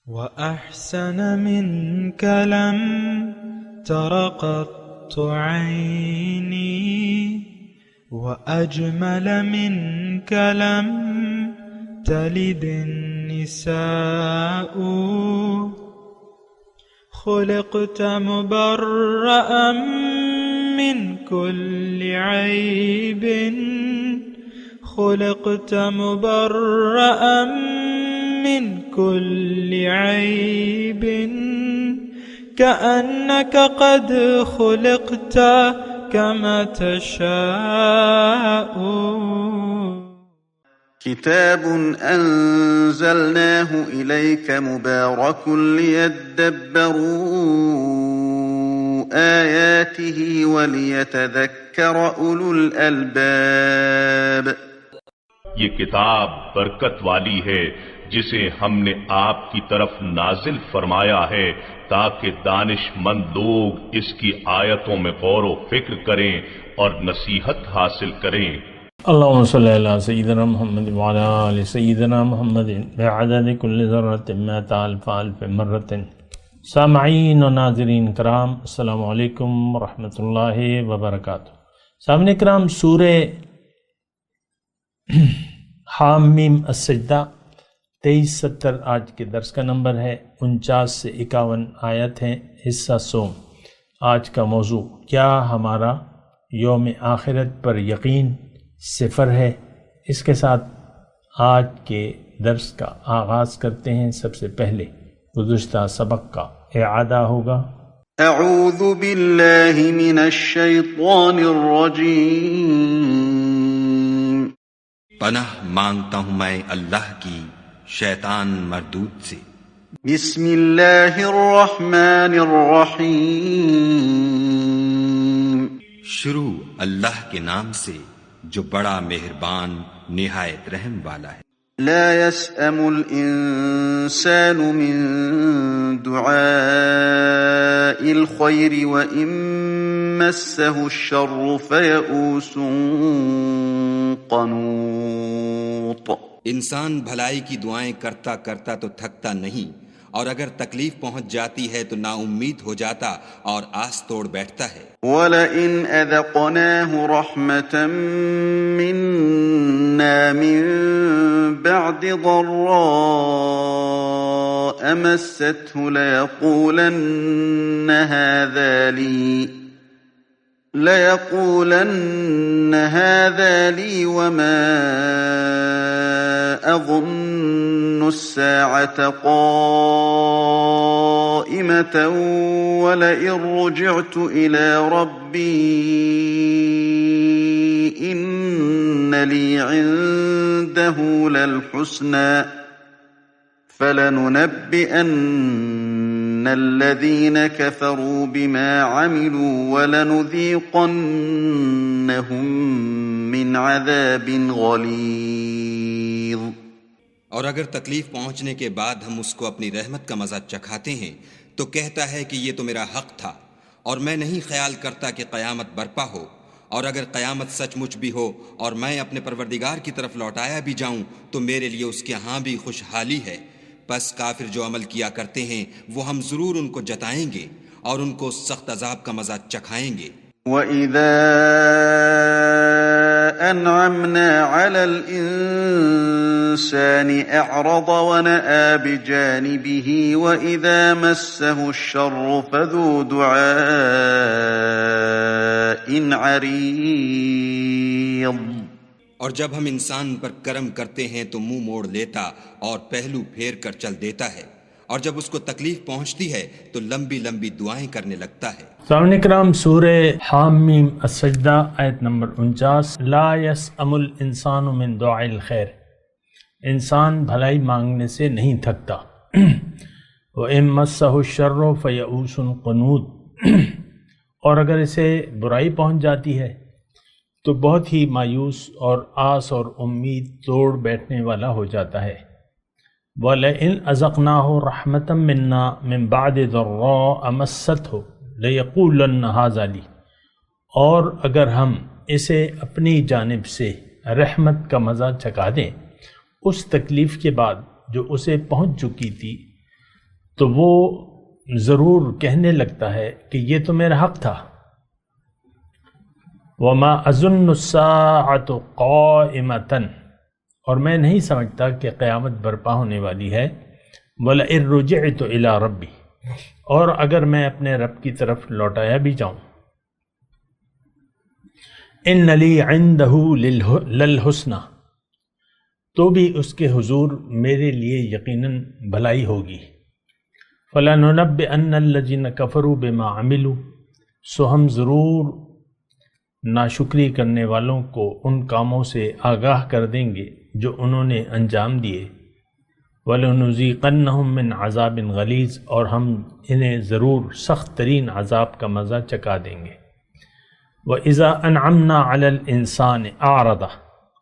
وأحسن منك لم تر قط عيني وأجمل منك لم تلد النساء خلقت مبرأ من كل عيب خلقت مبرأ من كل عيب كأنك قد خلقت كما تشاء. كتاب أنزلناه إليك مبارك ليدبروا آياته وليتذكر أولو الألباب. یہ کتاب برکت والی ہے جسے ہم نے آپ کی طرف نازل فرمایا ہے تاکہ دانش مند لوگ اس کی آیتوں میں غور و فکر کریں اور نصیحت حاصل کریں. اللهم صل على سيدنا محمد وعلى آل سيدنا محمد بعدد كل ذرة مئة ألف ألف مرة. سامعین و ناظرین کرام، السلام علیکم ورحمۃ اللہ وبرکاتہ. سامعین کرام، سورہ حامیم السجدہ 23-70 آج کے درس کا نمبر ہے. 49 سے 51 آیت ہیں. حصہ سوم. آج کا موضوع کیا ہمارا یوم آخرت پر یقین صفر ہے. اس کے ساتھ آج کے درس کا آغاز کرتے ہیں. سب سے پہلے گزشتہ سبق کا اعادہ ہوگا. اعوذ باللہ من الشیطان الرجیم. پناہ مانگتا ہوں میں اللہ کی شیطان مردود سے. بسم اللہ الرحمن الرحیم. شروع اللہ کے نام سے جو بڑا مہربان نہایت رحم والا ہے. لا يسأم الإنسان من دعاء الخير وإن مسه الشر فيئوس قنوط. انسان بھلائی کی دعائیں کرتا کرتا تو تھکتا نہیں، اور اگر تکلیف پہنچ جاتی ہے تو نا امید ہو جاتا اور آس توڑ بیٹھتا ہے. وَلَئِنْ أَذَقْنَاهُ رَحْمَةً مِنَّا مِن بَعْدِ ضَرَّاءَ مَسَّتْهُ لَيَقُولَنَّ هَذَا لِي وَمَا أَظُنُّ السَّاعَةَ قَائِمَةً وَلَئِن رُجِعْتُ إِلَى رَبِّي إِنَّ لِي عِندَهُ لَلْحُسْنَى فَلَنُنَبِّئَنَّ الَّذِينَ كَفَرُوا بِمَا عَمِلُوا وَلَنُذِيقَنَّهُم مِّنْ عَذَابٍ غَلِيظٍ. اور اگر تکلیف پہنچنے کے بعد ہم اس کو اپنی رحمت کا مزہ چکھاتے ہیں تو کہتا ہے کہ یہ تو میرا حق تھا اور میں نہیں خیال کرتا کہ قیامت برپا ہو. اور اگر قیامت سچ مچ بھی ہو اور میں اپنے پروردگار کی طرف لوٹایا بھی جاؤں تو میرے لیے اس کے ہاں بھی خوشحالی ہے. پس کافر جو عمل کیا کرتے ہیں وہ ہم ضرور ان کو جتائیں گے اور ان کو سخت عذاب کا مزہ چکھائیں گے. وَإِذَا أَنْعَمْنَا عَلَى الْإِنسَانِ أَعْرَضَ وَنَأَىٰ بِجَانِبِهِ وَإِذَا مَسَّهُ الشَّرُّ فَذُو دُعَاءٍ عَرِيضٍ. اور جب ہم انسان پر کرم کرتے ہیں تو منہ موڑ لیتا اور پہلو پھیر کر چل دیتا ہے، اور جب اس کو تکلیف پہنچتی ہے تو لمبی لمبی دعائیں کرنے لگتا ہے. سامعین کرام، سورہ حامیم السجدہ آیت نمبر 49. لا یسأم الانسان من دعاء الخیر. انسان بھلائی مانگنے سے نہیں تھکتا. وَإِن مَسَّهُ الشَّرُّ فَيَئُوسٌ قَنُوطٌ. اور اگر اسے برائی پہنچ جاتی ہے تو بہت ہی مایوس اور آس اور امید توڑ بیٹھنے والا ہو جاتا ہے. وَلَئِنْ أَذَقْنَاهُ رَحْمَةً مِنَّا مِن بَعْدِ ضَرَّاءَ مَسَّتْهُ لَيَقُولَنَّ هَٰذَا لِي. اور اگر ہم اسے اپنی جانب سے رحمت کا مزہ چکھا دیں اس تکلیف کے بعد جو اسے پہنچ چکی تھی، تو وہ ضرور کہنے لگتا ہے کہ یہ تو میرا حق تھا. وما اظن الساعة قائمة، اور میں نہیں سمجھتا کہ قیامت برپا ہونے والی ہے. وَلَئِن رُجِعْتُ إِلَىٰ رَبِّي، اور اگر میں اپنے رب کی طرف لوٹایا بھی جاؤں. إِنَّ لِي عِندَهُ لَلْحُسْنَى، تو بھی اس کے حضور میرے لیے یقیناً بھلائی ہوگی. فَلَنُنَبِّئَنَّ الَّذِينَ كَفَرُوا بِمَا عَمِلُوا، سو ہم ضرور ناشکری کرنے والوں کو ان کاموں سے آگاہ کر دیں گے جو انہوں نے انجام دیے. وَلَنُذِيقَنَّهُم مِّنْ عَذَابٍ غَلِيظٍ، اور ہم انہیں ضرور سخت ترین عذاب کا مزہ چکھا دیں گے. وَإِذَا أَنْعَمْنَا عَلَى الْإِنسَانِ أَعْرَضَ،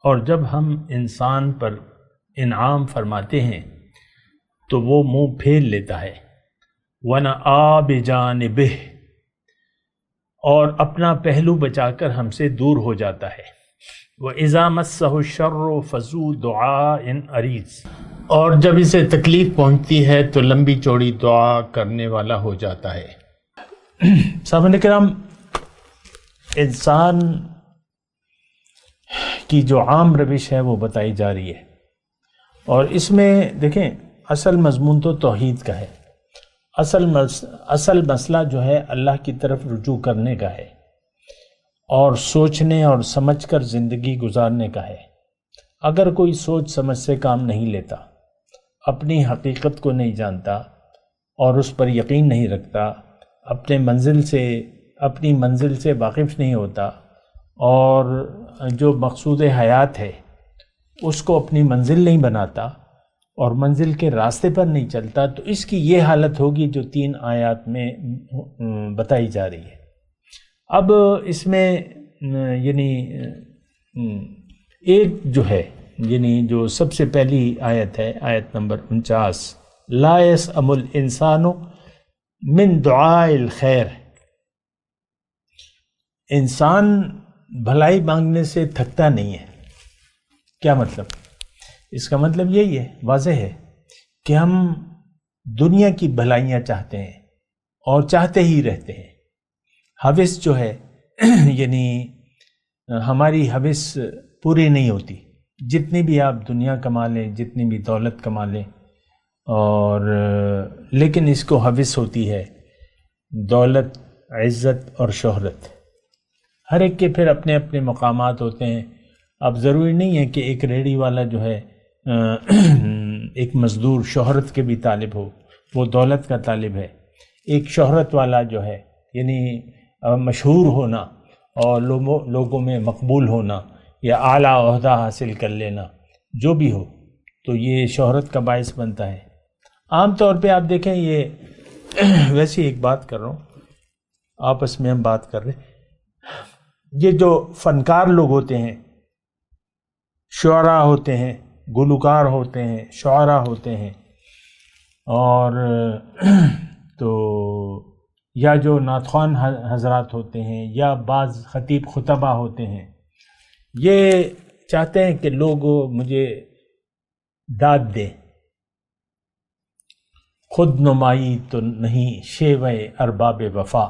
اور جب ہم انسان پر انعام فرماتے ہیں تو وہ منہ پھیر لیتا ہے. وَنَأَىٰ بِجَانِبِهِ، اور اپنا پہلو بچا کر ہم سے دور ہو جاتا ہے. وَإِذَا مَسَّهُ الشَّرُّ فَذُو دُعَاءٍ عَرِيضٍ، اور جب اسے تکلیف پہنچتی ہے تو لمبی چوڑی دعا کرنے والا ہو جاتا ہے. سامعین کرام، انسان کی جو عام روش ہے وہ بتائی جا رہی ہے، اور اس میں دیکھیں اصل مضمون تو توحید کا ہے. اصل مسئلہ جو ہے اللہ کی طرف رجوع کرنے کا ہے، اور سوچنے اور سمجھ کر زندگی گزارنے کا ہے. اگر کوئی سوچ سمجھ سے کام نہیں لیتا، اپنی حقیقت کو نہیں جانتا اور اس پر یقین نہیں رکھتا، اپنی منزل سے واقف نہیں ہوتا، اور جو مقصود حیات ہے اس کو اپنی منزل نہیں بناتا اور منزل کے راستے پر نہیں چلتا، تو اس کی یہ حالت ہوگی جو 3 آیات میں بتائی جا رہی ہے. اب اس میں یعنی ایک جو ہے، یعنی جو سب سے پہلی آیت ہے، آیت نمبر 49، لا يسأم الانسان من دعاء الخیر، انسان بھلائی مانگنے سے تھکتا نہیں ہے. کیا مطلب؟ اس کا مطلب یہی ہے، واضح ہے کہ ہم دنیا کی بھلائیاں چاہتے ہیں اور چاہتے ہی رہتے ہیں. ہوس جو ہے یعنی ہماری ہوس پوری نہیں ہوتی. جتنی بھی آپ دنیا کما لیں، جتنی بھی دولت کما لیں، اور لیکن اس کو ہوس ہوتی ہے دولت، عزت اور شہرت. ہر ایک کے پھر اپنے اپنے مقامات ہوتے ہیں. اب ضروری نہیں ہے کہ ایک ریڑھی والا جو ہے ایک مزدور شہرت کے بھی طالب ہو، وہ دولت کا طالب ہے. ایک شہرت والا جو ہے یعنی مشہور ہونا اور لوگوں میں مقبول ہونا یا اعلیٰ عہدہ حاصل کر لینا، جو بھی ہو، تو یہ شہرت کا باعث بنتا ہے. عام طور پہ آپ دیکھیں، یہ ویسے ایک بات کر رہا ہوں، آپس میں ہم بات کر رہے ہیں، یہ جو فنکار لوگ ہوتے ہیں، شعراء ہوتے ہیں، گلوکار ہوتے ہیں، شعراء ہوتے ہیں، اور تو یا جو نعتخوان حضرات ہوتے ہیں یا بعض خطیب خطبہ ہوتے ہیں، یہ چاہتے ہیں کہ لوگ مجھے داد دیں. خود نمائی تو نہیں شیوہ ارباب وفا،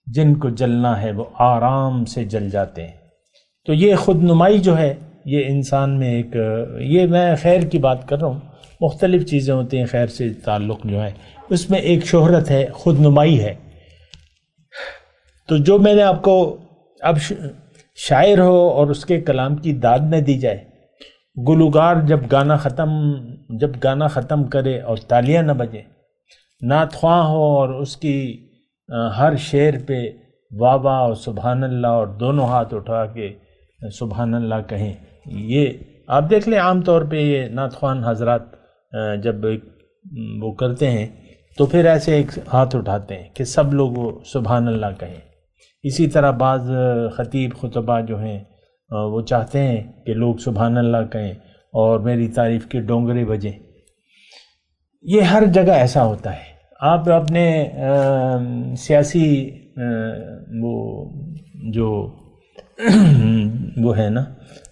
جن کو جلنا ہے وہ آرام سے جل جاتے ہیں. تو یہ خود نمائی جو ہے یہ انسان میں ایک، یہ میں خیر کی بات کر رہا ہوں، مختلف چیزیں ہوتی ہیں خیر سے تعلق جو ہے، اس میں ایک شہرت ہے، خود نمائی ہے. تو جو میں نے آپ کو، اب شاعر ہو اور اس کے کلام کی داد نہ دی جائے، گلوکار جب گانا ختم کرے اور تالیاں نہ بجے، نعت خواں ہو اور اس کی ہر شعر پہ واہ واہ اور سبحان اللہ اور دونوں ہاتھ اٹھا کے سبحان اللہ کہیں، یہ آپ دیکھ لیں عام طور پہ یہ نعت خوان حضرات جب وہ کرتے ہیں تو پھر ایسے ایک ہاتھ اٹھاتے ہیں کہ سب لوگ سبحان اللہ کہیں. اسی طرح بعض خطیب خطبہ جو ہیں وہ چاہتے ہیں کہ لوگ سبحان اللہ کہیں اور میری تعریف کے ڈونگرے بجیں. یہ ہر جگہ ایسا ہوتا ہے. آپ اپنے سیاسی وہ جو وہ ہے نا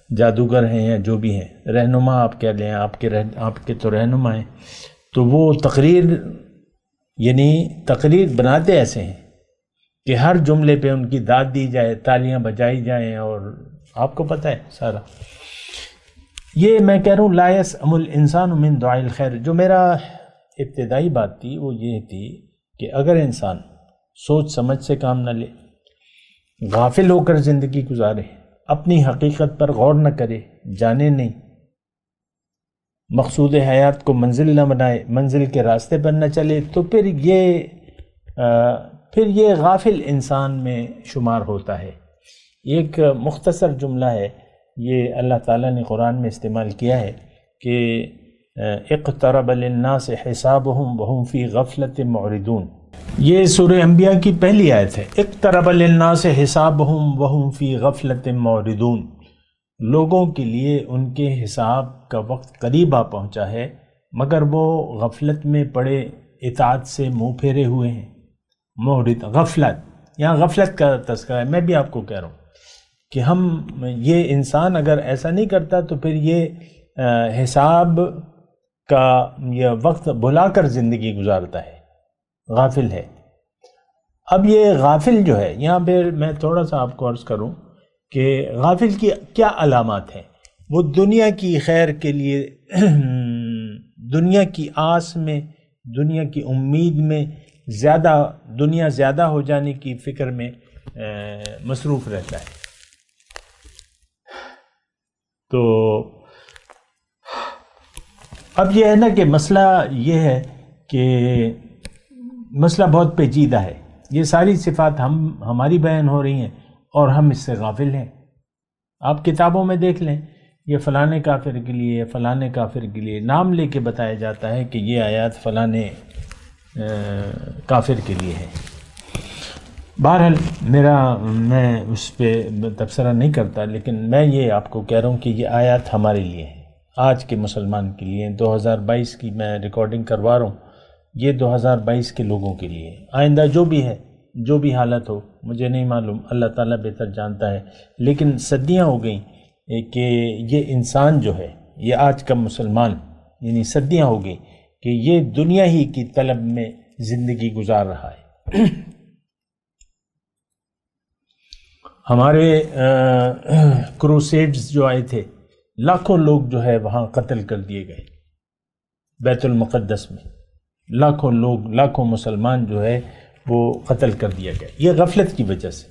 جادوگر ہیں یا جو بھی ہیں، رہنما آپ کہہ لیں، آپ کے تو رہنما ہیں، تو وہ تقریر یعنی تقریر بناتے ایسے ہیں کہ ہر جملے پہ ان کی داد دی جائے، تالیاں بجائی جائیں، اور آپ کو پتہ ہے سارا یہ میں کہہ رہا ہوں لا یسأم الانسان من دعاء الخیر۔ جو میرا ابتدائی بات تھی وہ یہ تھی کہ اگر انسان سوچ سمجھ سے کام نہ لے، غافل ہو کر زندگی گزارے، اپنی حقیقت پر غور نہ کرے، جانے نہیں، مقصود حیات کو منزل نہ بنائے، منزل کے راستے پر نہ چلے، تو پھر یہ غافل انسان میں شمار ہوتا ہے۔ ایک مختصر جملہ ہے، یہ اللہ تعالیٰ نے قرآن میں استعمال کیا ہے کہ اقترب للناس حسابهم وهم فی غفلۃ معرضون۔ یہ سورہ انبیاء کی پہلی آیت ہے، اقترب للناس حسابهم وهم فی غفلۃ معرضون۔ لوگوں کے لیے ان کے حساب کا وقت قریب آ پہنچا ہے مگر وہ غفلت میں پڑے، اطاعت سے منہ پھیرے ہوئے ہیں۔ معرض، غفلت، یہاں غفلت کا تذکرہ ہے۔ میں بھی آپ کو کہہ رہا ہوں کہ یہ انسان اگر ایسا نہیں کرتا تو پھر یہ حساب کا یہ وقت بھلا کر زندگی گزارتا ہے، غافل ہے۔ اب یہ غافل جو ہے، یہاں پہ میں تھوڑا سا آپ کو عرض کروں کہ غافل کی کیا علامات ہیں۔ وہ دنیا کی خیر کے لیے دنیا کی آس میں، دنیا کی امید میں دنیا زیادہ ہو جانے کی فکر میں مصروف رہتا ہے۔ تو اب یہ ہے نا کہ مسئلہ یہ ہے کہ مسئلہ بہت پیچیدہ ہے۔ یہ ساری صفات ہماری بیان ہو رہی ہیں اور ہم اس سے غافل ہیں۔ آپ کتابوں میں دیکھ لیں، یہ فلانے کافر کے لیے، فلانے کافر کے لیے نام لے کے بتایا جاتا ہے کہ یہ آیات فلانے کافر کے لیے ہے۔ بہرحال میں اس پہ تبصرہ نہیں کرتا، لیکن میں یہ آپ کو کہہ رہا ہوں کہ یہ آیات ہمارے لیے ہیں، آج کے مسلمان کے لیے۔ 2022 کی میں ریکارڈنگ کروا رہا ہوں، یہ 2022 کے لوگوں کے لیے۔ آئندہ جو بھی ہے، جو بھی حالت ہو، مجھے نہیں معلوم، اللہ تعالیٰ بہتر جانتا ہے، لیکن صدیاں ہو گئیں کہ یہ انسان جو ہے، یہ آج کا مسلمان، یعنی صدیاں ہو گئیں کہ یہ دنیا ہی کی طلب میں زندگی گزار رہا ہے۔ ہمارے کروسیڈز جو آئے تھے، لاکھوں لوگ جو ہے وہاں قتل کر دیے گئے، بیت المقدس میں لاکھوں لوگ، لاکھوں مسلمان جو ہے وہ قتل کر دیا گیا، یہ غفلت کی وجہ سے۔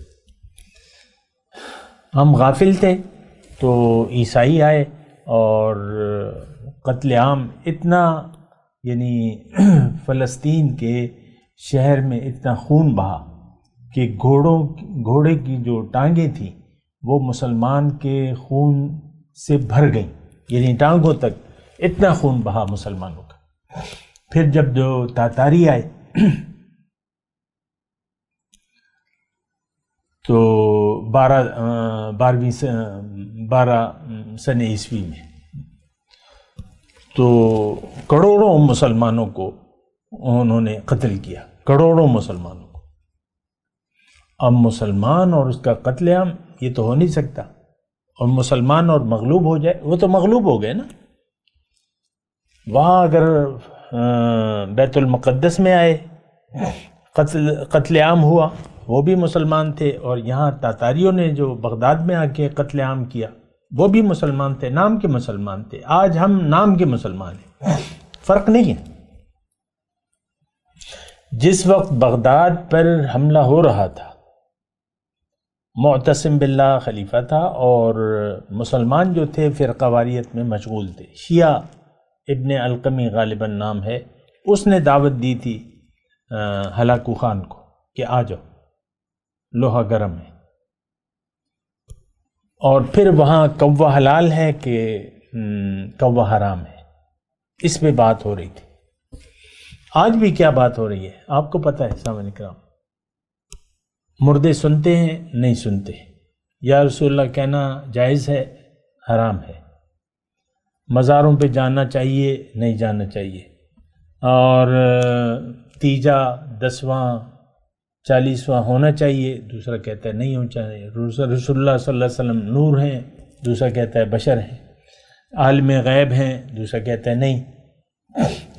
ہم غافل تھے تو عیسائی آئے اور قتل عام اتنا، یعنی فلسطین کے شہر میں اتنا خون بہا کہ گھوڑے کی جو ٹانگیں تھیں وہ مسلمان کے خون سے بھر گئیں، یعنی ٹانگوں تک اتنا خون بہا مسلمانوں کا۔ پھر جب جو تاتاری آئے تو 12 سن عیسوی میں تو کروڑوں مسلمانوں کو انہوں نے قتل کیا، کروڑوں مسلمانوں کو۔ اب مسلمان اور اس کا قتل عام یہ تو ہو نہیں سکتا، اور مسلمان اور مغلوب ہو جائے، وہ تو مغلوب ہو گئے نا۔ وہاں اگر بیت المقدس میں آئے، قتل عام ہوا، وہ بھی مسلمان تھے، اور یہاں تاتاریوں نے جو بغداد میں آ کے قتل عام کیا وہ بھی مسلمان تھے، نام کے مسلمان تھے۔ آج ہم نام کے مسلمان ہیں، فرق نہیں ہے۔ جس وقت بغداد پر حملہ ہو رہا تھا، معتصم باللہ خلیفہ تھا اور مسلمان جو تھے فرقہ واریت میں مشغول تھے۔ شیعہ ابن القمی غالباً نام ہے، اس نے دعوت دی تھی ہلاکو خان کو کہ آ جاؤ، لوہا گرم ہے۔ اور پھر وہاں کوا حلال ہے کہ کوا حرام ہے، اس پہ بات ہو رہی تھی۔ آج بھی کیا بات ہو رہی ہے آپ کو پتہ ہے سامعین کرام؟ مردے سنتے ہیں نہیں سنتے، یا رسول اللہ کہنا جائز ہے حرام ہے، مزاروں پہ جانا چاہیے نہیں جانا چاہیے، اور تیجا 10واں 40واں ہونا چاہیے، دوسرا کہتا ہے نہیں ہونا چاہیے۔ رسول اللہ صلی اللہ علیہ وسلم نور ہیں، دوسرا کہتا ہے بشر ہیں، عالم غیب ہیں، دوسرا کہتا ہے نہیں۔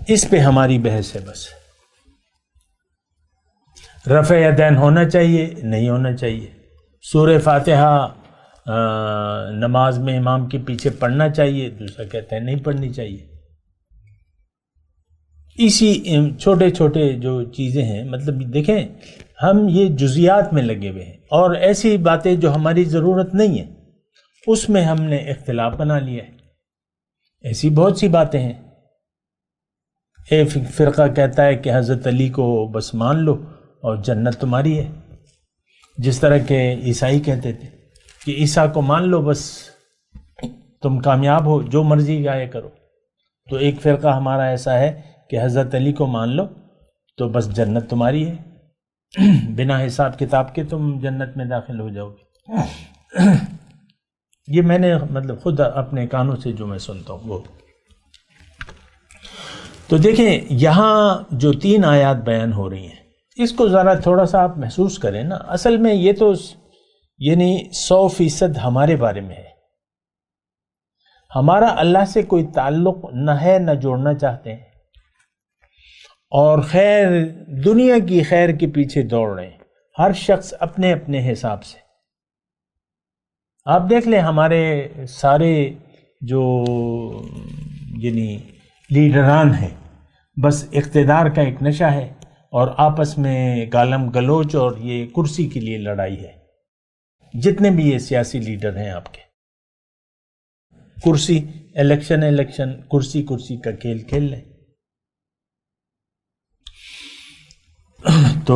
اس پہ ہماری بحث ہے بس۔ رفع یدین ہونا چاہیے نہیں ہونا چاہیے، سورہ فاتحہ نماز میں امام کے پیچھے پڑھنا چاہیے، دوسرا کہتا ہے نہیں پڑھنی چاہیے۔ اسی چھوٹے چھوٹے جو چیزیں ہیں، مطلب دیکھیں ہم یہ جزیات میں لگے ہوئے ہیں، اور ایسی باتیں جو ہماری ضرورت نہیں ہے اس میں ہم نے اختلاف بنا لیا ہے۔ ایسی بہت سی باتیں ہیں، ایک فرقہ کہتا ہے کہ حضرت علی کو بس مان لو اور جنت تمہاری ہے، جس طرح کہ عیسائی کہتے تھے کہ عیسیٰ کو مان لو بس تم کامیاب ہو، جو مرضی گائے کرو۔ تو ایک فرقہ ہمارا ایسا ہے کہ حضرت علی کو مان لو تو بس جنت تمہاری ہے، بنا حساب کتاب کے تم جنت میں داخل ہو جاؤ گے۔ یہ میں نے مطلب خود اپنے کانوں سے جو میں سنتا ہوں وہ۔ تو دیکھیں یہاں جو 3 آیات بیان ہو رہی ہیں، اس کو ذرا تھوڑا سا آپ محسوس کریں نا، اصل میں یہ تو یعنی 100% ہمارے بارے میں ہے۔ ہمارا اللہ سے کوئی تعلق نہ ہے، نہ جوڑنا چاہتے ہیں، اور خیر دنیا کی خیر کے پیچھے دوڑ رہے ہیں، ہر شخص اپنے اپنے حساب سے۔ آپ دیکھ لیں ہمارے سارے جو یعنی لیڈران ہیں، بس اقتدار کا ایک نشہ ہے، اور آپس میں گالم گلوچ اور یہ کرسی کے لیے لڑائی ہے۔ جتنے بھی یہ سیاسی لیڈر ہیں آپ کے، کرسی، الیکشن، کرسی کا کھیل کھیل لیں۔ تو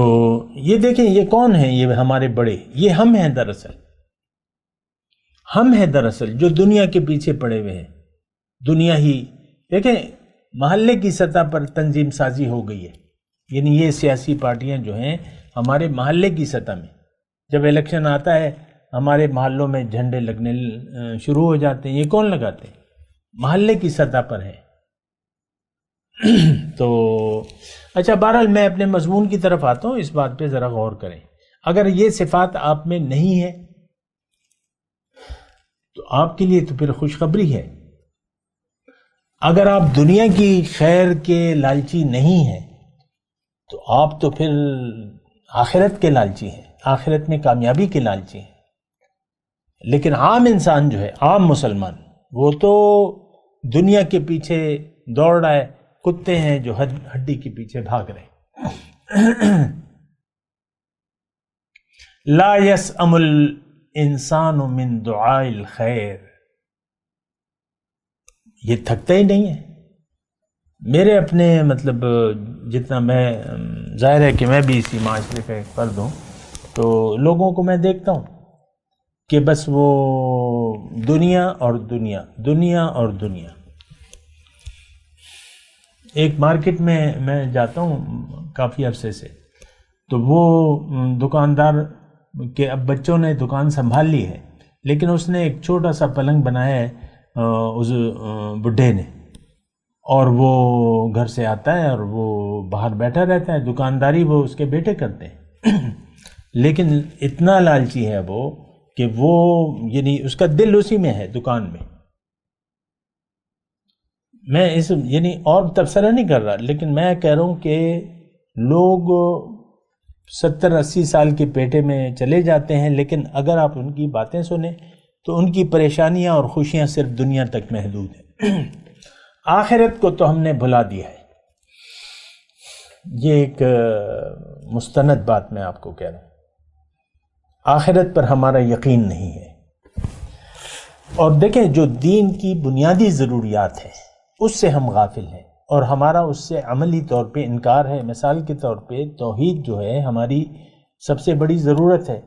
یہ دیکھیں یہ کون ہیں؟ یہ ہمارے بڑے، یہ ہم ہیں دراصل، ہم ہیں دراصل جو دنیا کے پیچھے پڑے ہوئے ہیں۔ دنیا ہی دیکھیں محلے کی سطح پر تنظیم سازی ہو گئی ہے، یعنی یہ سیاسی پارٹیاں جو ہیں ہمارے محلے کی سطح میں، جب الیکشن آتا ہے ہمارے محلوں میں جھنڈے لگنے شروع ہو جاتے ہیں۔ یہ کون لگاتے ہیں؟ محلے کی سطح پر ہے۔ تو اچھا بہرحال میں اپنے مضمون کی طرف آتا ہوں، اس بات پہ ذرا غور کریں۔ اگر یہ صفات آپ میں نہیں ہے تو آپ کے لیے تو پھر خوشخبری ہے۔ اگر آپ دنیا کی خیر کے لالچی نہیں ہیں تو آپ تو پھر آخرت کے لالچی ہیں، آخرت میں کامیابی کے لالچی ہیں۔ لیکن عام انسان جو ہے، عام مسلمان، وہ تو دنیا کے پیچھے دوڑ رہا ہے، کتے ہیں جو ہڈی کے پیچھے بھاگ رہے ہیں۔ لا یسأم الانسان من دعاء الخیر، یہ تھکتا ہی نہیں ہے۔ میرے اپنے مطلب جتنا میں، ظاہر ہے کہ میں بھی اسی معاشرے کا ایک فرد ہوں، تو لوگوں کو میں دیکھتا ہوں کہ بس وہ دنیا اور دنیا، دنیا اور دنیا۔ ایک مارکیٹ میں میں جاتا ہوں کافی عرصے سے، تو وہ دکاندار کے اب بچوں نے دکان سنبھال لی ہے، لیکن اس نے ایک چھوٹا سا پلنگ بنایا ہے اس بڈھے نے، اور وہ گھر سے آتا ہے اور وہ باہر بیٹھا رہتا ہے، دکانداری وہ اس کے بیٹے کرتے ہیں۔ لیکن اتنا لالچی ہے وہ کہ وہ یعنی اس کا دل اسی میں ہے، دکان میں۔ میں اس یعنی اور تبصرہ نہیں کر رہا، لیکن میں کہہ رہا ہوں کہ لوگ 70-80 سال کے پیٹے میں چلے جاتے ہیں، لیکن اگر آپ ان کی باتیں سنیں تو ان کی پریشانیاں اور خوشیاں صرف دنیا تک محدود ہیں۔ آخرت کو تو ہم نے بھلا دیا ہے۔ یہ ایک مستند بات میں آپ کو کہہ رہا ہوں، آخرت پر ہمارا یقین نہیں ہے۔ اور دیکھیں جو دین کی بنیادی ضروریات ہیں اس سے ہم غافل ہیں، اور ہمارا اس سے عملی طور پہ انکار ہے۔ مثال کے طور پہ توحید جو ہے ہماری سب سے بڑی ضرورت ہے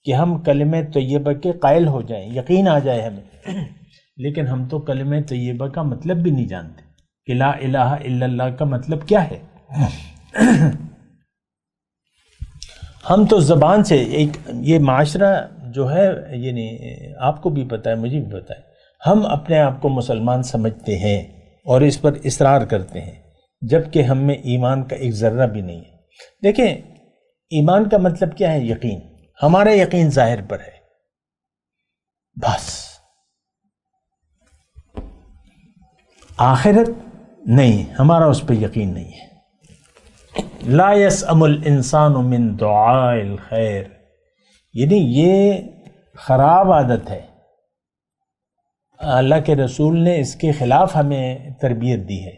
کہ ہم کلمہ طیبہ کے قائل ہو جائیں، یقین آ جائے ہمیں، لیکن ہم تو کلمہ طیبہ کا مطلب بھی نہیں جانتے کہ لا الہ الا اللہ کا مطلب کیا ہے۔ ہم تو زبان سے ایک یہ معاشرہ جو ہے، یعنی آپ کو بھی پتہ ہے مجھے بھی پتہ ہے، ہم اپنے آپ کو مسلمان سمجھتے ہیں اور اس پر اصرار کرتے ہیں، جبکہ ہم میں ایمان کا ایک ذرہ بھی نہیں ہے۔ دیکھیں ایمان کا مطلب کیا ہے؟ یقین۔ ہمارا یقین ظاہر پر ہے بس، آخرت نہیں، ہمارا اس پہ یقین نہیں ہے۔ لا یسأم الانسان من دعاء الخیر، یعنی یہ خراب عادت ہے، اللہ کے رسول نے اس کے خلاف ہمیں تربیت دی ہے۔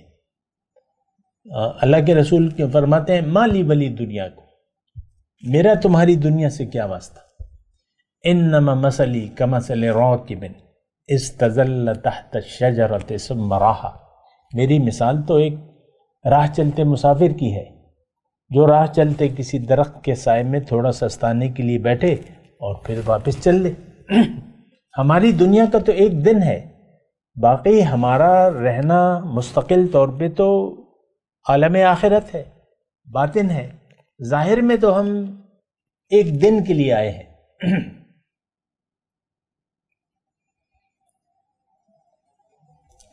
اللہ کے رسول کے فرماتے ہیں مالی ولی دنیا کو، میرا تمہاری دنیا سے کیا واسطہ، انما مثلی کمثل راکب استظل تحت الشجرۃ ثم راح، میری مثال تو ایک راہ چلتے مسافر کی ہے جو راہ چلتے کسی درخت کے سائے میں تھوڑا سا استانے کے لیے بیٹھے اور پھر واپس چل لے۔ ہماری دنیا کا تو ایک دن ہے، باقی ہمارا رہنا مستقل طور پہ تو عالم آخرت ہے، باطن ہے، ظاہر میں تو ہم ایک دن کے لیے آئے ہیں۔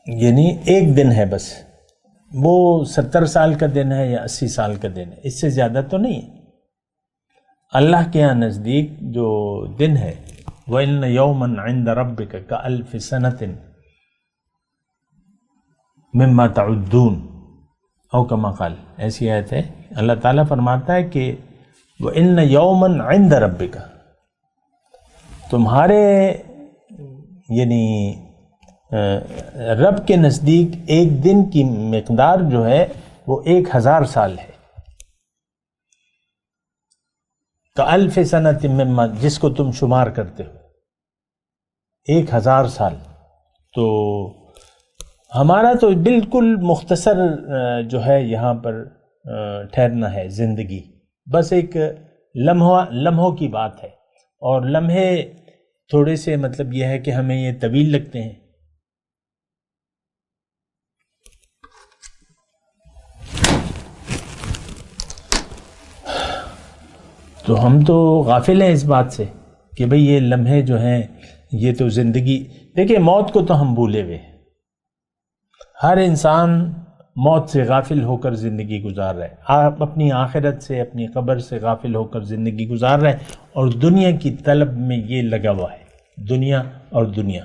یعنی ایک دن ہے بس، وہ 70 سال کا دن ہے یا 80 سال کا دن ہے، اس سے زیادہ تو نہیں ہے۔ اللہ کے یہاں نزدیک جو دن ہے وَإِنَّ يَوْمًا عِنْدَ رَبِّكَ كَأَلْفِ سَنَةٍ مِمَّا تَعُدُّونَ او کما قال، ایسی آیت ہے، اللہ تعالیٰ فرماتا ہے کہ وَإِنَّ يَوْمًا عِنْدَ رَبِّكَ، تمہارے یعنی رب کے نزدیک ایک دن کی مقدار جو ہے وہ 1000 سال ہے۔ کَأَلْفِ سَنَةٍ مِمَّا، جس کو تم شمار کرتے ہو 1000 سال، تو ہمارا تو بالکل مختصر جو ہے یہاں پر ٹھہرنا ہے زندگی، بس ایک لمحوں کی بات ہے، اور لمحے تھوڑے سے مطلب یہ ہے کہ ہمیں یہ طویل لگتے ہیں۔ تو ہم تو غافل ہیں اس بات سے کہ بھئی یہ لمحے جو ہیں یہ تو زندگی، دیکھیں موت کو تو ہم بھولے ہوئے، ہر انسان موت سے غافل ہو کر زندگی گزار رہا ہے، آپ اپنی آخرت سے، اپنی قبر سے غافل ہو کر زندگی گزار رہے ہیں، اور دنیا کی طلب میں یہ لگا ہوا ہے، دنیا اور دنیا،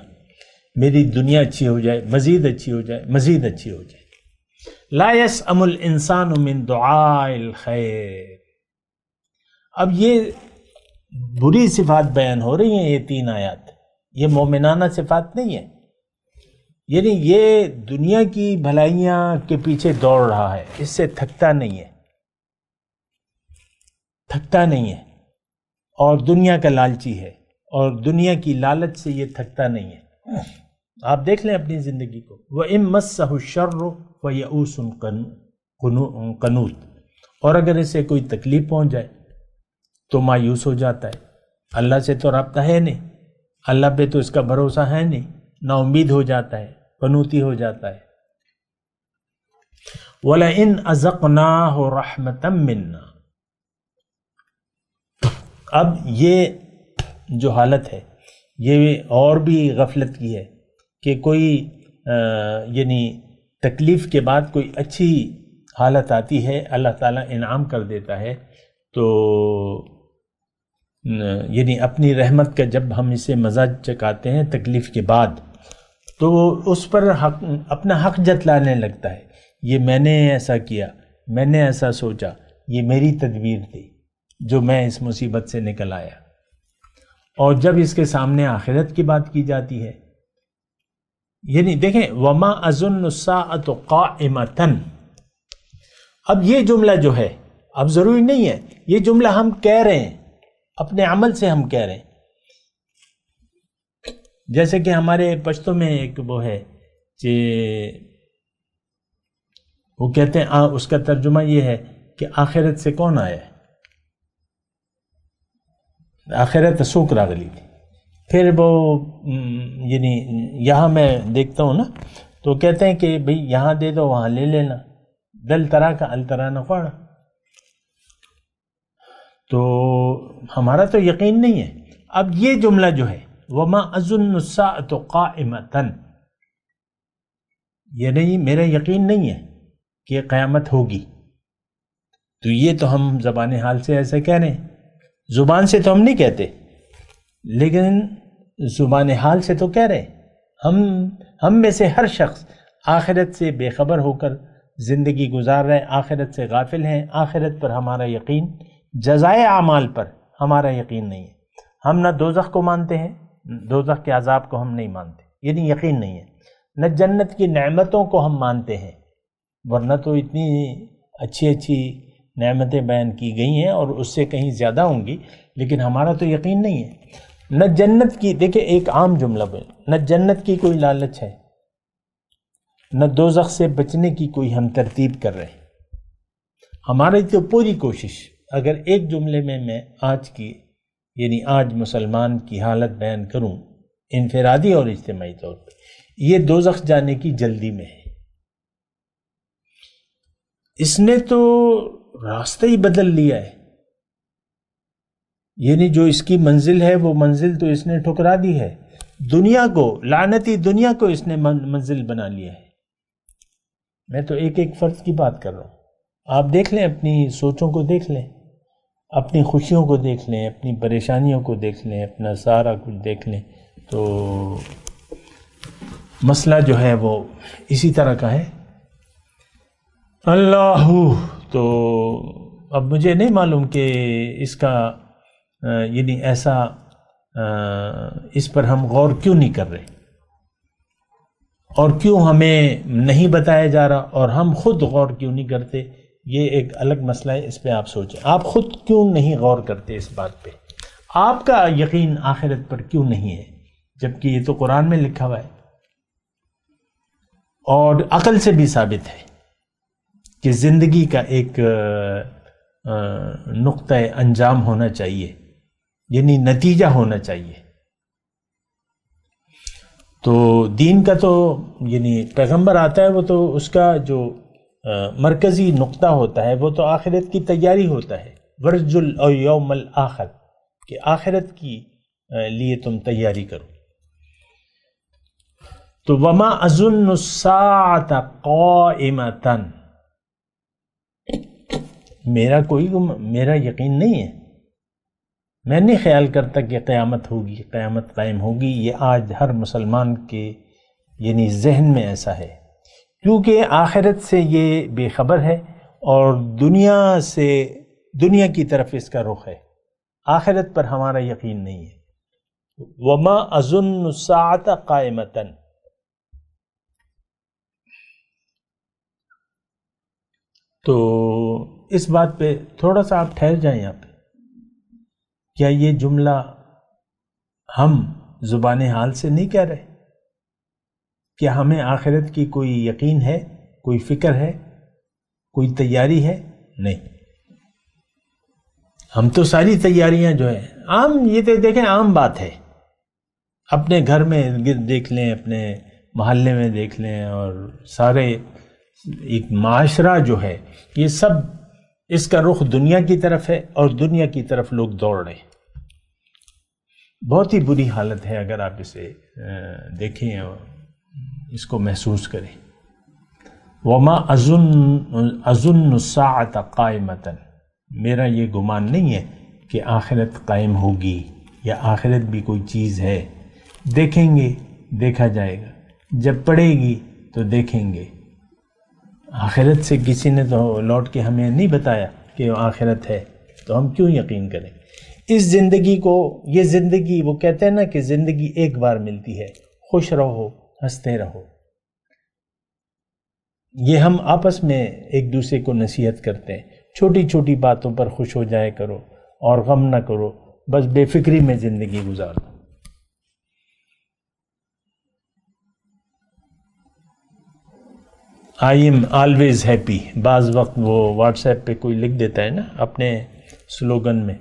میری دنیا اچھی ہو جائے، مزید اچھی ہو جائے، مزید اچھی ہو جائے۔ لا یسأم الانسان من دعاء الخیر، اب یہ بری صفات بیان ہو رہی ہیں، یہ 3 آیات، یہ مومنانہ صفات نہیں ہے، یعنی یہ دنیا کی بھلائیاں کے پیچھے دوڑ رہا ہے، اس سے تھکتا نہیں ہے، تھکتا نہیں ہے، اور دنیا کا لالچی ہے، اور دنیا کی لالچ سے یہ تھکتا نہیں ہے۔ آپ دیکھ لیں اپنی زندگی کو، وَإِن مَسَّهُ الشَّرُّ فَيَئُوسٌ قَنُوطٌ، اور اگر اسے کوئی تکلیف پہنچ جائے تو مایوس ہو جاتا ہے، اللہ سے تو رابطہ ہے نہیں، اللہ پہ تو اس کا بھروسہ ہے نہیں، نا امید ہو جاتا ہے، قنوطی ہو جاتا ہے۔ وَلَئِنْ أَذَقْنَاهُ رَحْمَةً مِنَّا، اب یہ جو حالت ہے یہ اور بھی غفلت کی ہے کہ کوئی یعنی تکلیف کے بعد کوئی اچھی حالت آتی ہے، اللہ تعالیٰ انعام کر دیتا ہے، تو یعنی اپنی رحمت کا جب ہم اسے مزہ چکھاتے ہیں تکلیف کے بعد، تو اس پر اپنا حق جتلانے لگتا ہے، یہ میں نے ایسا کیا، میں نے ایسا سوچا، یہ میری تدبیر تھی جو میں اس مصیبت سے نکل آیا۔ اور جب اس کے سامنے آخرت کی بات کی جاتی ہے، یعنی دیکھیں وَمَا أَظُنُّ السَّاعَةُ قَائِمَةً، اب یہ جملہ جو ہے، اب ضروری نہیں ہے یہ جملہ ہم کہہ رہے ہیں، اپنے عمل سے ہم کہہ رہے ہیں، جیسے کہ ہمارے پشتوں میں ایک وہ ہے کہ وہ کہتے ہیں اس کا ترجمہ یہ ہے کہ آخرت سے کون آیا ہے، آخرت سوک راغلی تھی۔ پھر وہ یعنی یہاں میں دیکھتا ہوں نا تو کہتے ہیں کہ بھئی یہاں دے دو وہاں لے لینا، دل ترا کا الترا نہ پڑا، تو ہمارا تو یقین نہیں ہے۔ اب یہ جملہ جو ہے وَمَا أَظُنُّ السَّاعَةُ قَائِمَةً، یہ نہیں، میرا یقین نہیں ہے کہ قیامت ہوگی، تو یہ تو ہم زبان حال سے ایسے کہہ رہے ہیں، زبان سے تو ہم نہیں کہتے، لیکن زبان حال سے تو کہہ رہے ہیں۔ ہم میں سے ہر شخص آخرت سے بے خبر ہو کر زندگی گزار رہے ہیں، آخرت سے غافل ہیں، آخرت پر ہمارا یقین، جزائے اعمال پر ہمارا یقین نہیں ہے۔ ہم نہ دوزخ کو مانتے ہیں، دوزخ کے عذاب کو ہم نہیں مانتے، یعنی یقین نہیں ہے، نہ جنت کی نعمتوں کو ہم مانتے ہیں، ورنہ تو اتنی اچھی اچھی نعمتیں بیان کی گئی ہیں اور اس سے کہیں زیادہ ہوں گی، لیکن ہمارا تو یقین نہیں ہے۔ نہ جنت کی، دیکھیں ایک عام جملہ بولیں، نہ جنت کی کوئی لالچ ہے، نہ دوزخ سے بچنے کی کوئی ہم ترتیب کر رہے ہیں۔ ہماری تو پوری کوشش، اگر ایک جملے میں آج کی یعنی آج مسلمان کی حالت بیان کروں انفرادی اور اجتماعی طور پہ، یہ دوزخ جانے کی جلدی میں ہے۔ اس نے تو راستہ ہی بدل لیا ہے، یعنی جو اس کی منزل ہے وہ منزل تو اس نے ٹھکرا دی ہے، دنیا کو، لعنتی دنیا کو اس نے منزل بنا لیا ہے۔ میں تو ایک ایک فرد کی بات کر رہا ہوں، آپ دیکھ لیں، اپنی سوچوں کو دیکھ لیں، اپنی خوشیوں کو دیکھ لیں، اپنی پریشانیوں کو دیکھ لیں، اپنا سارا کچھ دیکھ لیں، تو مسئلہ جو ہے وہ اسی طرح کا ہے۔ اللہ، تو اب مجھے نہیں معلوم کہ اس کا یعنی ایسا اس پر ہم غور کیوں نہیں کر رہے، اور کیوں ہمیں نہیں بتایا جا رہا، اور ہم خود غور کیوں نہیں کرتے، یہ ایک الگ مسئلہ ہے، اس پہ آپ سوچیں۔ آپ خود کیوں نہیں غور کرتے اس بات پہ؟ آپ کا یقین آخرت پر کیوں نہیں ہے، جبکہ یہ تو قرآن میں لکھا ہوا ہے اور عقل سے بھی ثابت ہے کہ زندگی کا ایک نقطہ انجام ہونا چاہیے، یعنی نتیجہ ہونا چاہیے۔ تو دین کا تو یعنی پیغمبر آتا ہے، وہ تو اس کا جو مرکزی نقطہ ہوتا ہے وہ تو آخرت کی تیاری ہوتا ہے، ورجل او یوم الآخر، کہ آخرت کی لیے تم تیاری کرو۔ تو وما اظن الساعۃ قائمۃ، میرا یقین نہیں ہے، میں نہیں خیال کرتا کہ قیامت ہوگی، قیامت قائم ہوگی۔ یہ آج ہر مسلمان کے یعنی ذہن میں ایسا ہے، کیونکہ آخرت سے یہ بے خبر ہے اور دنیا کی طرف اس کا رخ ہے، آخرت پر ہمارا یقین نہیں ہے۔ وما اظن الساعۃ قائمۃ، تو اس بات پہ تھوڑا سا آپ ٹھہر جائیں یہاں پہ، کیا یہ جملہ ہم زبان حال سے نہیں کہہ رہے؟ کیا ہمیں آخرت کی کوئی یقین ہے، کوئی فکر ہے، کوئی تیاری ہے؟ نہیں، ہم تو ساری تیاریاں جو ہیں عام، یہ تو دیکھیں عام بات ہے، اپنے گھر میں دیکھ لیں، اپنے محلے میں دیکھ لیں، اور سارے ایک معاشرہ جو ہے یہ سب اس کا رخ دنیا کی طرف ہے اور دنیا کی طرف لوگ دوڑ رہے ہیں۔ بہت ہی بری حالت ہے اگر آپ اسے دیکھیں اور اس کو محسوس کریں۔ وما اظن الساعۃ قائمۃ، میرا یہ گمان نہیں ہے کہ آخرت قائم ہوگی یا آخرت بھی کوئی چیز ہے، دیکھیں گے، دیکھا جائے گا، جب پڑے گی تو دیکھیں گے۔ آخرت سے کسی نے تو لوٹ کے ہمیں نہیں بتایا کہ آخرت ہے، تو ہم کیوں یقین کریں؟ اس زندگی کو، یہ زندگی، وہ کہتے ہیں نا کہ زندگی ایک بار ملتی ہے، خوش رہو، ہنستے رہو۔ یہ ہم آپس میں ایک دوسرے کو نصیحت کرتے ہیں، چھوٹی چھوٹی باتوں پر خوش ہو جائے کرو اور غم نہ کرو، بس بے فکری میں زندگی گزارو۔ آئی ایم آلویز ہیپی، بعض وقت وہ واٹس ایپ پہ کوئی لکھ دیتا ہے نا اپنے سلوگن میں،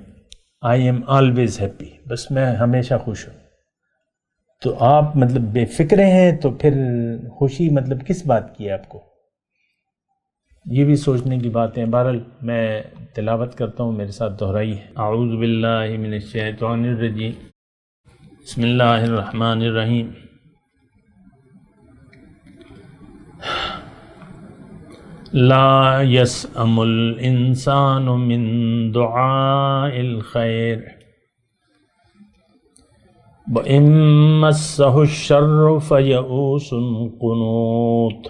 آئی ایم آلویز ہیپی، بس میں ہمیشہ خوش ہوں۔ تو آپ مطلب بے فکرے ہیں، تو پھر خوشی مطلب کس بات کی ہے آپ کو؟ یہ بھی سوچنے کی بات ہے۔ بہرحال میں تلاوت کرتا ہوں، میرے ساتھ دہرائی ہے۔ اعوذ باللہ من الشیطان الرجیم، بسم اللہ الرحمن الرحیم۔ لا يسأم الإنسان من دعاء الخير وإن مسه الشر فيئوس قنوط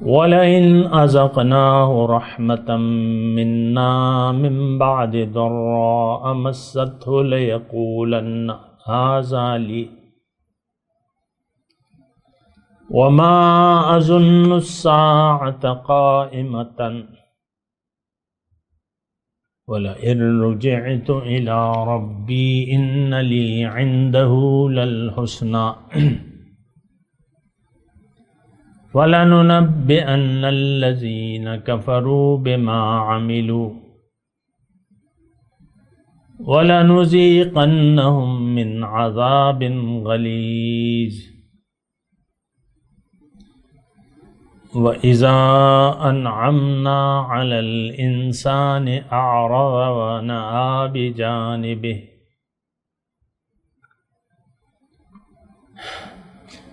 وَلَئِنْ أَذَقْنَاهُ رَحْمَةً مِنَّا مِنْ بَعْدِ ضَرَّاءٍ مَسَّتْهُ لَيَقُولَنَّ هَذَا لِي وَمَا أَظُنُّ السَّاعَةَ قَائِمَةً وَلَئِن رُجِعْتُ إِلَى رَبِّي إِنَّ لِي عِندَهُ لَلْحُسْنَى وَلَنُنَبِّئَنَّ الَّذِينَ كَفَرُوا بِمَا عَمِلُوا وَلَنُذِيقَنَّهُم مِّنْ عَذَابٍ غَلِيظٍ وَإِذَا أَنْعَمْنَا عَلَى الْإِنسَانِ أَعْرَضَ وَنَأَىٰ بِجَانِبِهِ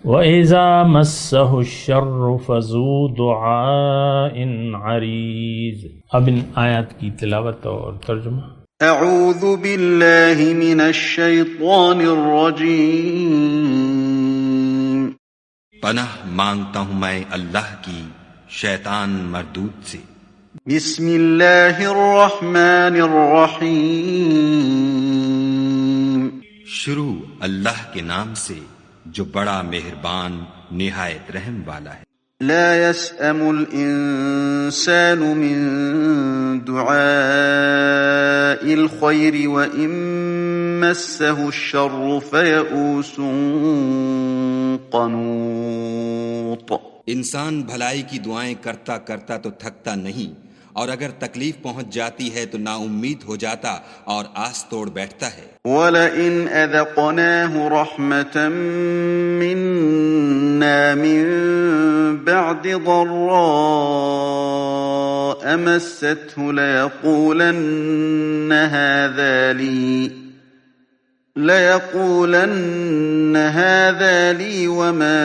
وَإِذَا مَسَّهُ الشَّرُّ فَذُو دُعَاءٍ عَرِيضٍ۔ اب ان آیات کی تلاوت اور ترجمہ۔ اعوذ باللہ من الشیطان الرجیم۔ پناہ مانگتا ہوں میں اللہ کی شیطان مردود سے۔ بسم اللہ الرحمن الرحیم۔ شروع اللہ کے نام سے جو بڑا مہربان نہایت رحم والا ہے۔ لا يسأم الإنسان من دعاء الخير وإن مسه الشر فيئوس قنوط۔ انسان بھلائی کی دعائیں کرتا کرتا تو تھکتا نہیں، اور اگر تکلیف پہنچ جاتی ہے تو نا امید ہو جاتا اور آس توڑ بیٹھتا ہے۔ وَلَئِنْ أَذَقْنَاهُ رَحْمَةً مِنَّا مِن بَعْدِ ضَرَّاءٍ مَسَّتْهُ لَيَقُولَنَّ هَذَا لِي وَمَا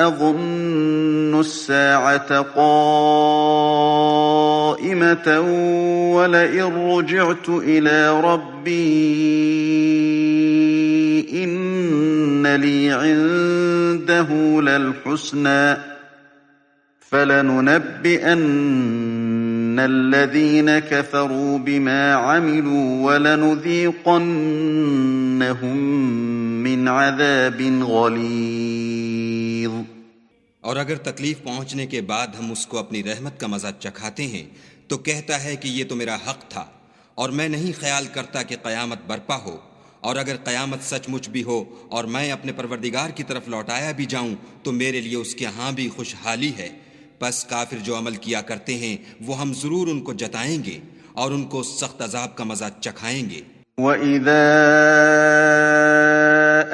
أَظُنُّ السَّاعَةَ قَائِمَةً وَلَئِن رُجِعْتُ إِلَى رَبِّي إِنَّ لِي عِندَهُ لَلْحُسْنَى فَلَنُنَبِّئَنَّ الَّذِينَ كَفَرُوا بِمَا عَمِلُوا وَلَنُذِيقَنَّهُم مِّنْ عَذَابٍ غَلِيظٍ۔ اور اگر تکلیف پہنچنے کے بعد ہم اس کو اپنی رحمت کا مزہ چکھاتے ہیں تو کہتا ہے کہ یہ تو میرا حق تھا، اور میں نہیں خیال کرتا کہ قیامت برپا ہو، اور اگر قیامت سچ مچ بھی ہو اور میں اپنے پروردگار کی طرف لوٹایا بھی جاؤں تو میرے لیے اس کے ہاں بھی خوشحالی ہے۔ پس کافر جو عمل کیا کرتے ہیں وہ ہم ضرور ان کو جتائیں گے اور ان کو سخت عذاب کا مزہ چکھائیں گے۔ وَإِذَا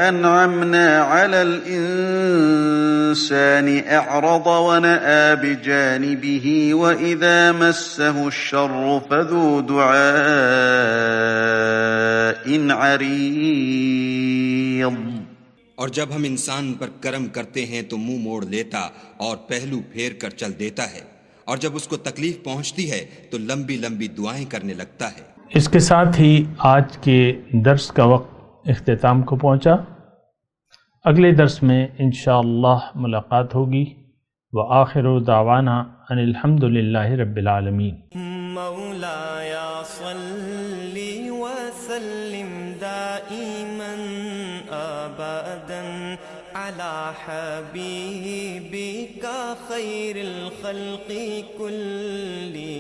أَنْعَمْنَا عَلَى الْإِنسَانِ أَعْرَضَ وَنَأَىٰ بِجَانِبِهِ وَإِذَا مَسَّهُ الشَّرُّ فَذُو دُعَاءٍ عَرِيضٍ۔ اور جب ہم انسان پر کرم کرتے ہیں تو منہ موڑ لیتا اور پہلو پھیر کر چل دیتا ہے، اور جب اس کو تکلیف پہنچتی ہے تو لمبی لمبی دعائیں کرنے لگتا ہے۔ اس کے ساتھ ہی آج کے درس کا وقت اختتام کو پہنچا۔ اگلے درس میں انشاءاللہ ملاقات ہوگی۔ وآخر دعوانا ان الحمد للہ رب العالمین۔ مولایا صلی وسلم دائما ابدا على حبیبک خیر الخلق کلهم۔